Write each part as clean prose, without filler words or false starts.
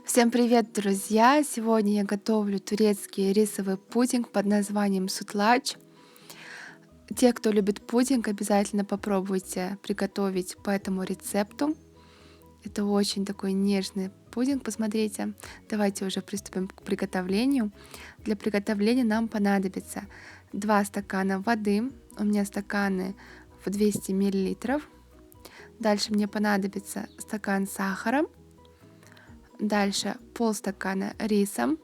Всем привет, друзья! Сегодня я готовлю турецкий рисовый пудинг под названием сутлач. Те, кто любит пудинг, обязательно попробуйте приготовить по этому рецепту. Это очень такой нежный пудинг, посмотрите. Давайте уже приступим к приготовлению. Для приготовления нам понадобится 2 стакана воды. У меня стаканы в 200 мл. Дальше мне понадобится стакан сахара. Дальше полстакана риса.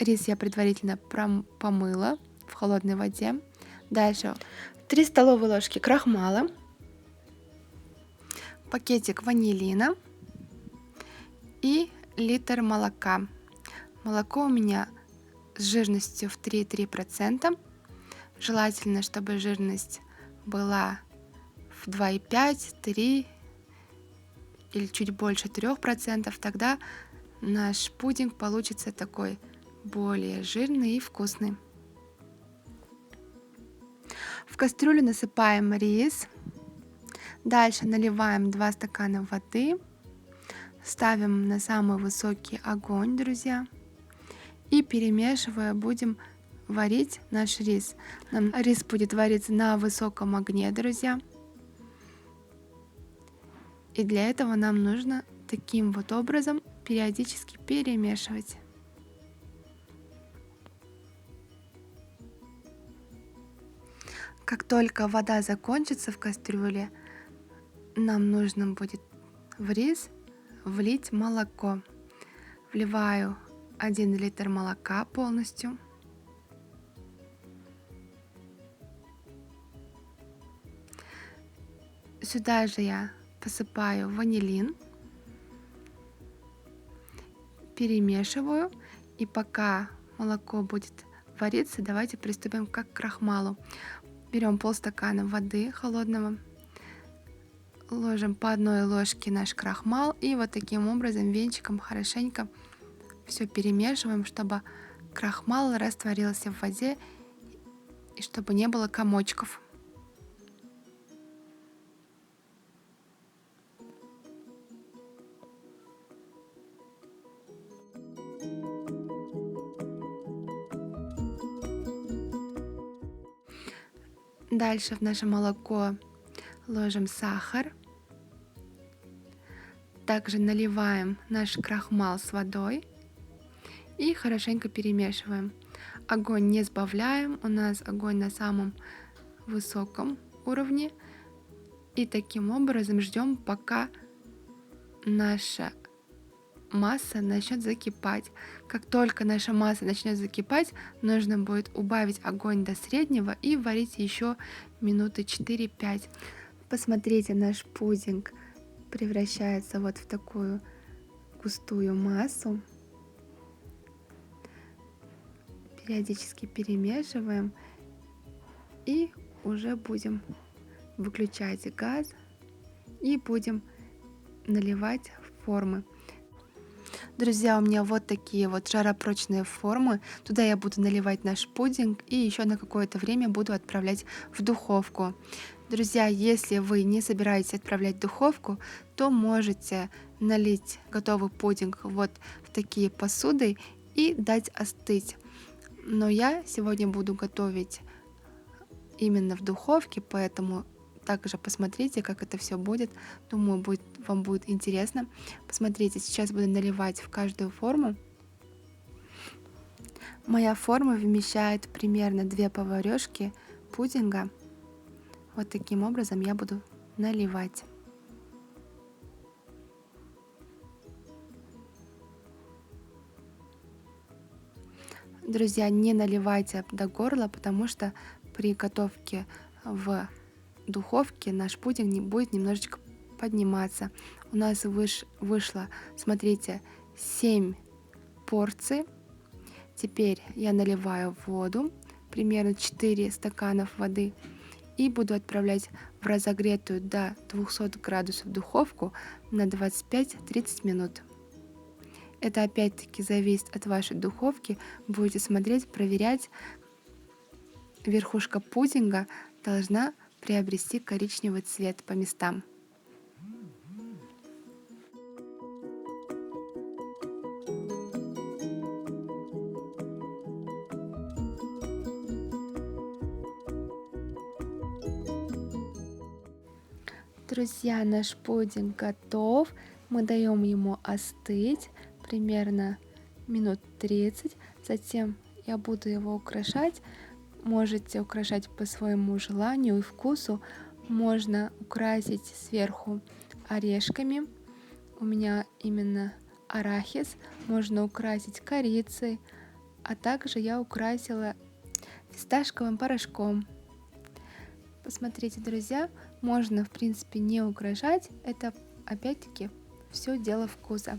Рис я предварительно помыла в холодной воде. Дальше 3 столовые ложки крахмала, пакетик ванилина и литр молока. Молоко у меня с жирностью в 3,3%. Желательно, чтобы жирность была в 2,5, 3 или чуть больше 3%. Тогда наш пудинг получится такой более жирный и вкусный. В кастрюлю насыпаем рис. Дальше наливаем 2 стакана воды. Ставим на самый высокий огонь, друзья. И перемешивая, будем варить наш рис. Рис будет вариться на высоком огне, друзья. И для этого нам нужно таким вот образом периодически перемешивать. Как только вода закончится в кастрюле, нам нужно будет в рис влить молоко. Вливаю 1 литр молока полностью. Сюда же я посыпаю ванилин, перемешиваю, и пока молоко будет вариться, давайте приступим к крахмалу. Берем полстакана воды холодного, ложим по 1 ложке наш крахмал и вот таким образом венчиком хорошенько все перемешиваем, чтобы крахмал растворился в воде и чтобы не было комочков. Дальше в наше молоко ложим сахар. Также наливаем наш крахмал с водой и хорошенько перемешиваем. Огонь не сбавляем, у нас огонь на самом высоком уровне. И таким образом ждем, пока наша масса начнет закипать. Как только наша масса начнет закипать, нужно будет убавить огонь до среднего и варить еще минуты 4-5. Посмотрите, наш пудинг превращается вот в такую густую массу. Периодически перемешиваем и уже будем выключать газ и будем наливать в формы. Друзья, у меня вот такие вот жаропрочные формы. Туда я буду наливать наш пудинг и еще на какое-то время буду отправлять в духовку. Друзья, если вы не собираетесь отправлять в духовку, то можете налить готовый пудинг вот в такие посуды и дать остыть. Но я сегодня буду готовить именно в духовке, поэтому также посмотрите, как это все будет. Думаю, вам будет интересно. Посмотрите, сейчас буду наливать в каждую форму. Моя форма вмещает примерно 2 поварешки пудинга. Вот таким образом я буду наливать. Друзья, не наливайте до горла, потому что при готовке в духовке наш пудинг будет немножечко подниматься. У нас вышло, смотрите, 7 порций. Теперь я наливаю воду, примерно 4 стакана воды, и буду отправлять в разогретую до 200 градусов духовку на 25-30 минут. Это опять-таки зависит от вашей духовки. Будете смотреть, проверять. Верхушка пудинга должна приобрести коричневый цвет по местам. Друзья, наш пудинг готов. Мы даем ему остыть примерно минут 30. Затем я буду его украшать. Можете украшать по своему желанию и вкусу. Можно украсить сверху орешками. У меня именно арахис. Можно украсить корицей. А также я украсила фисташковым порошком. Посмотрите, друзья, можно в принципе не украшать. Это опять-таки все дело вкуса.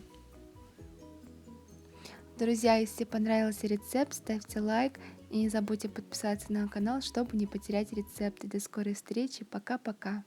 Друзья, если понравился рецепт, ставьте лайк и не забудьте подписаться на канал, чтобы не потерять рецепты. До скорой встречи. Пока-пока.